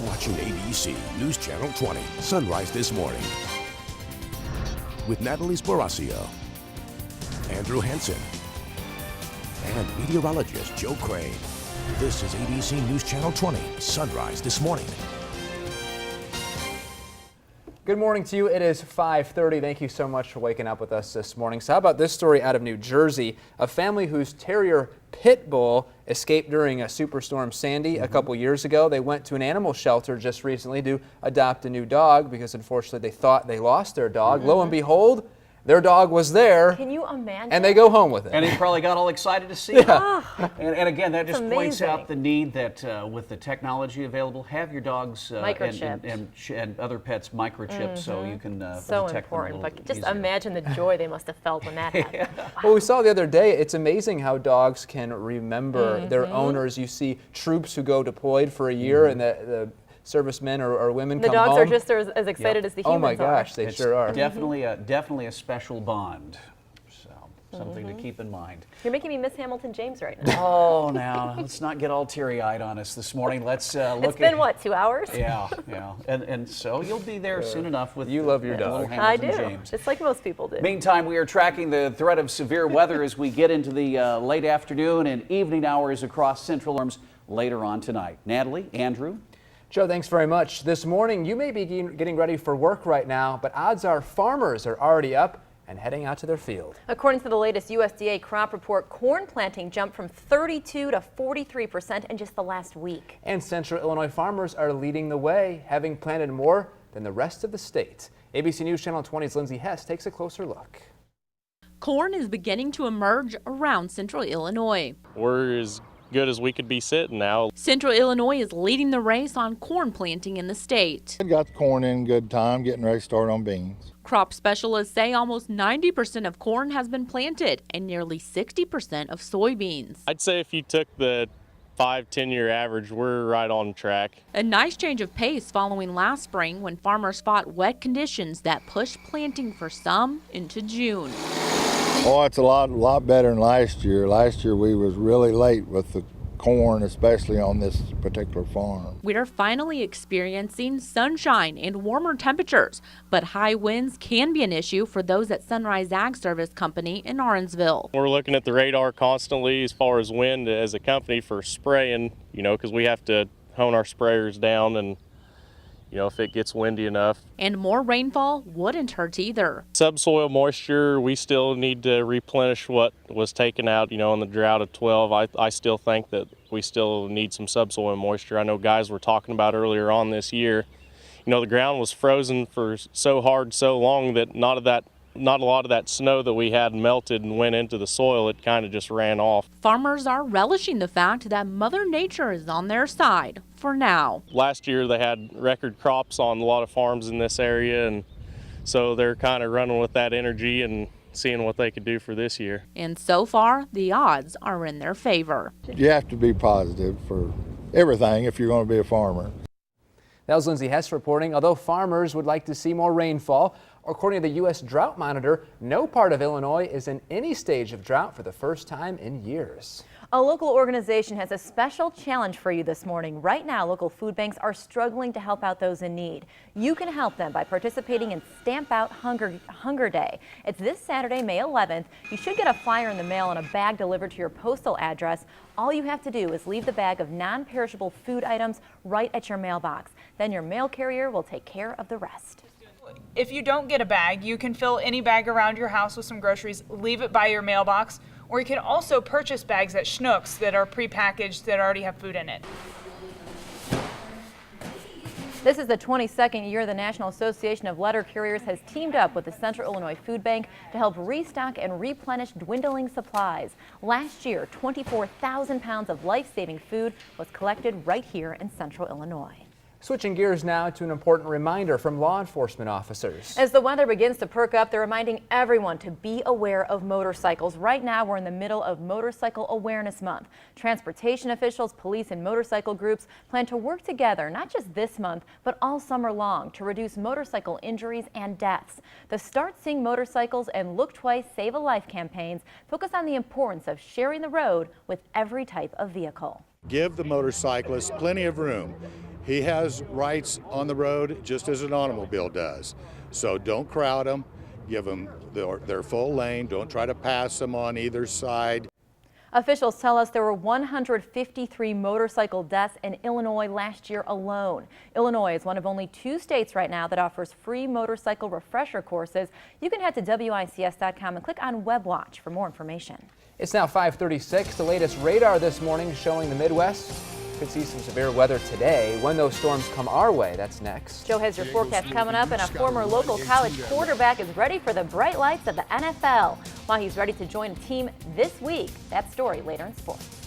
Watching ABC News Channel 20, Sunrise This Morning. With Natalie Sparaccio, Andrew Hansen, and meteorologist Joe Crane. This is ABC News Channel 20, Sunrise This Morning. Good morning to you. It is 5:30. Thank you so much for waking up with us this morning. So how about this story out of New Jersey? A family whose terrier pit bull escaped during a superstorm Sandy a couple years ago. They went to an animal shelter just recently to adopt a new dog because unfortunately they thought they lost their dog. Lo and behold, their dog was there. Can you imagine? And they go home with it. And he probably got all excited to see it. And again, that just points amazing. out the need that with the technology available, have your dogs and other pets microchipped so you can so protect important. them a But little just easier. imagine the joy they must have felt when that happened. Well, we saw the other day, it's amazing how dogs can remember their owners. You see troops who go deployed for a year and the servicemen or women The come dogs home. are just as excited as the humans Oh my gosh, are. they It's sure are. definitely a special bond. So something to keep in mind. You're making me miss Hamilton James right now. Oh, now let's not get all teary-eyed on us this morning. Let's look. It's been what, 2 hours? Yeah. And so you'll be there soon enough with You love your little dog. I Hamilton do, James. just like most people do. Meantime, we are tracking the threat of severe weather as we get into the late afternoon and evening hours across central arms later on tonight. Natalie, Andrew. Joe, thanks very much. This morning, you may be getting ready for work right now, but odds are farmers are already up and heading out to their field. According to the latest USDA crop report, corn planting jumped from 32 to 43% in just the last week. And Central Illinois farmers are leading the way, having planted more than the rest of the state. ABC News Channel 20's Lindsay Hess takes a closer look. Corn is beginning to emerge around Central Illinois. We're as good as we could be sitting now. Central Illinois is leading the race on corn planting in the state. I got the corn in good time, getting ready to start on beans. Crop specialists say almost 90% of corn has been planted and nearly 60% of soybeans. I'd say if you took the 5-10 year average, we're right on track. A nice change of pace following last spring when farmers fought wet conditions that pushed planting for some into June. Oh, it's a lot better than last year. Last year we was really late with the corn, especially on this particular farm. We are finally experiencing sunshine and warmer temperatures, but high winds can be an issue for those at Sunrise Ag Service Company in Orensville. We're looking at the radar constantly as far as wind as a company for spraying, because we have to hone our sprayers down and if it gets windy enough. And more rainfall wouldn't hurt either. Subsoil moisture, we still need to replenish what was taken out, in the drought of 12. I still think that we still need some subsoil moisture. I know guys were talking about earlier on this year, the ground was frozen for so hard, so long that not a lot of that snow that we had melted and went into the soil. It kind of just ran off. Farmers are relishing the fact that Mother Nature is on their side for now. Last year they had record crops on a lot of farms in this area, and so they're kind of running with that energy and seeing what they could do for this year. And so far, the odds are in their favor. You have to be positive for everything if you're going to be a farmer. That was Lindsay Hess reporting. Although farmers would like to see more rainfall, according to the U.S. Drought Monitor, no part of Illinois is in any stage of drought for the first time in years. A local organization has a special challenge for you this morning. Right now, local food banks are struggling to help out those in need. You can help them by participating in Stamp Out Hunger Day. It's this Saturday, May 11th. You should get a flyer in the mail and a bag delivered to your postal address. All you have to do is leave the bag of non-perishable food items right at your mailbox. Then your mail carrier will take care of the rest. If you don't get a bag, you can fill any bag around your house with some groceries, leave it by your mailbox, or you can also purchase bags at Schnucks that are prepackaged that already have food in it. This is the 22nd year the National Association of Letter Carriers has teamed up with the Central Illinois Food Bank to help restock and replenish dwindling supplies. Last year, 24,000 pounds of life-saving food was collected right here in Central Illinois. Switching gears now to an important reminder from law enforcement officers. As the weather begins to perk up, they're reminding everyone to be aware of motorcycles. Right now, we're in the middle of Motorcycle Awareness Month. Transportation officials, police, and motorcycle groups plan to work together, not just this month, but all summer long to reduce motorcycle injuries and deaths. The Start Seeing Motorcycles and Look Twice, Save a Life campaigns focus on the importance of sharing the road with every type of vehicle. Give the motorcyclists plenty of room. He has rights on the road just as an automobile does. So don't crowd them, give them their full lane, don't try to pass them on either side. Officials tell us there were 153 motorcycle deaths in Illinois last year alone. Illinois is one of only 2 states right now that offers free motorcycle refresher courses. You can head to WICS.com and click on Web Watch for more information. It's now 5:36. The latest radar this morning showing the Midwest could see some severe weather today. When those storms come our way, that's next. Joe has your forecast coming up, and a former local college quarterback is ready for the bright lights of the NFL. While he's ready to join a team this week. That story later in sports.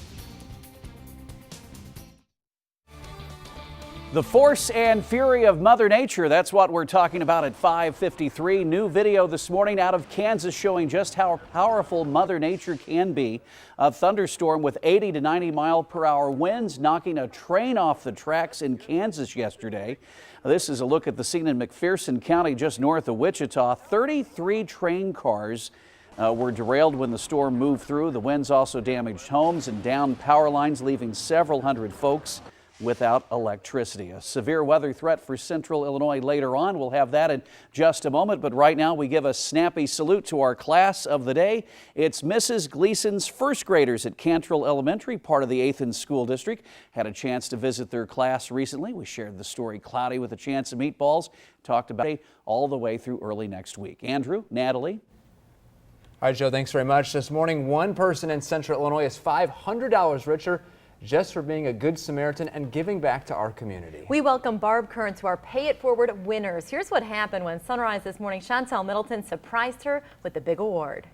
The force and fury of Mother Nature, that's what we're talking about at 5:53. New video this morning out of Kansas showing just how powerful Mother Nature can be. A thunderstorm with 80 to 90 mile per hour winds knocking a train off the tracks in Kansas yesterday. This is a look at the scene in McPherson County just north of Wichita. 33 train cars were derailed when the storm moved through. The winds also damaged homes and downed power lines, leaving several hundred folks without electricity. A severe weather threat for central Illinois later on. We'll have that in just a moment, but right now we give a snappy salute to our class of the day. It's Mrs. Gleason's first graders at Cantrell Elementary, part of the Athens School District. Had a chance to visit their class recently. We shared the story Cloudy with a Chance of Meatballs. Talked about it all the way through early next week. Andrew, Natalie. All right, Joe, thanks very much. This morning, one person in central Illinois is $500 richer just for being a good Samaritan and giving back to our community. We welcome Barb Kern to our Pay It Forward winners. Here's what happened when Sunrise this morning. Chantel Middleton surprised her with the big award.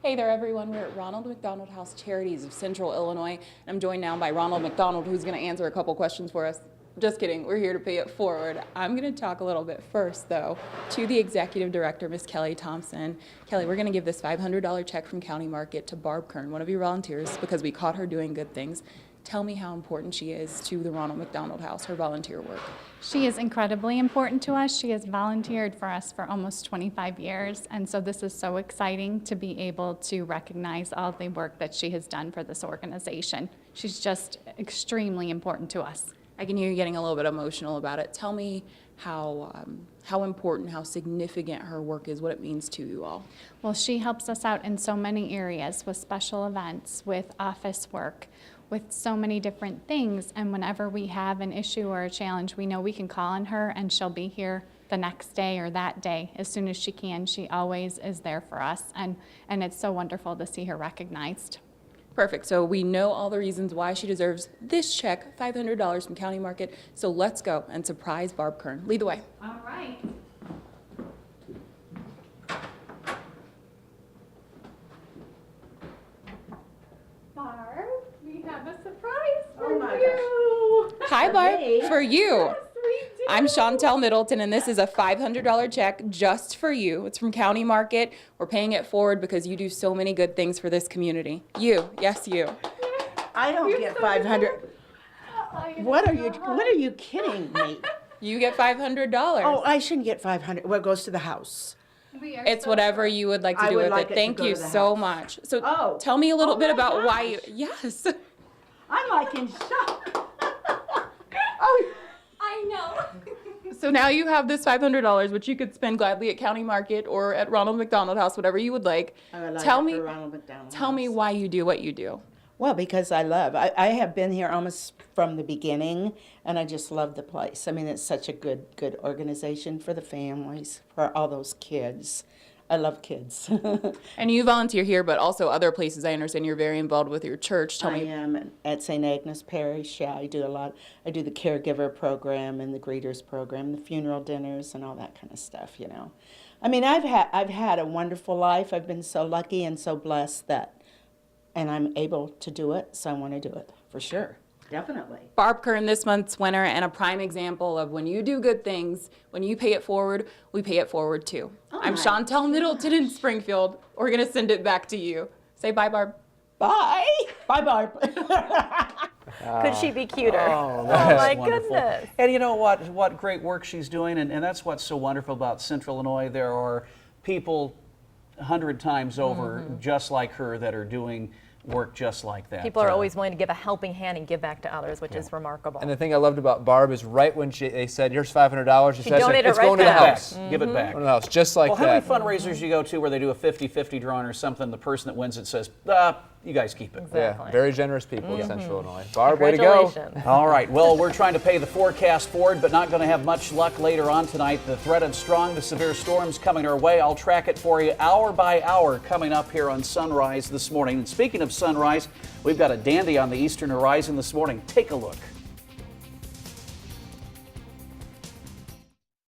Hey there, everyone. We're at Ronald McDonald House Charities of Central Illinois. I'm joined now by Ronald McDonald, who's going to answer a couple questions for us. Just kidding. We're here to pay it forward. I'm going to talk a little bit first, though, to the executive director, Miss Kelly Thompson. Kelly, we're going to give this $500 check from County Market to Barb Kern, one of your volunteers, because we caught her doing good things. Tell me how important she is to the Ronald McDonald House, her volunteer work. She is incredibly important to us. She has volunteered for us for almost 25 years, and so this is so exciting to be able to recognize all the work that she has done for this organization. She's just extremely important to us. I can hear you getting a little bit emotional about it. Tell me how important, how significant her work is, what it means to you all. Well, she helps us out in so many areas with special events, with office work, with so many different things. And whenever we have an issue or a challenge, we know we can call on her and she'll be here the next day or that day as soon as she can. She always is there for us, and it's so wonderful to see her recognized. Perfect. So we know all the reasons why she deserves this check, $500 from County Market. So let's go and surprise Barb Kern. Lead the way. All right. Barb, we have a surprise for you. Hi, Barb. For you. I'm Chantel Middleton, and this is a $500 check just for you. It's from County Market. We're paying it forward because you do so many good things for this community. You, yes, you. I don't get 500. What are you kidding me? You get $500. Oh, I shouldn't get 500. Well, it goes to the house. It's whatever you would like to do with it. Thank you so much. So tell me a little bit about why you. Yes. I'm like in shock. I know. So now you have this $500, which you could spend gladly at County Market or at Ronald McDonald House, whatever you would like. I would like tell it me, for Ronald McDonald tell me why you do what you do. Well, because I love. I have been here almost from the beginning, and I just love the place. I mean, it's such a good organization for the families, for all those kids. I love kids. And you volunteer here, but also other places. I understand you're very involved with your church. Tell me. I am at St. Agnes Parish. Yeah, I do a lot. I do the caregiver program and the greeters program, the funeral dinners, and all that kind of stuff. You know, I mean, I've had a wonderful life. I've been so lucky and so blessed and I'm able to do it. So I want to do it for sure. Definitely. Barb Kern, this month's winner, and a prime example of when you do good things, when you pay it forward, we pay it forward too. I'm Chantel Middleton in Springfield. We're going to send it back to you. Say bye, Barb. Bye. Bye, Barb. Could she be cuter? Oh, my wonderful. goodness. And you know what great work she's doing, and that's what's so wonderful about Central Illinois. There are people 100 times over just like her that are doing work just like that. People are always willing to give a helping hand and give back to others, which is remarkable. And the thing I loved about Barb is right when they said, here's $500, she said, donated it's right going to the back. house. Give it back. Going to the house, just like Well, how that. many fundraisers do you go to where they do a 50-50 drawing or something, the person that wins it says, you guys keep it. Exactly. Yeah, very generous people in Central Illinois. Barb, way to go. Congratulations. All right, well, we're trying to pay the forecast forward, but not going to have much luck later on tonight. The threat of strong to severe storms coming our way. I'll track it for you hour by hour coming up here on Sunrise this morning. And speaking of sunrise, we've got a dandy on the eastern horizon this morning. Take a look.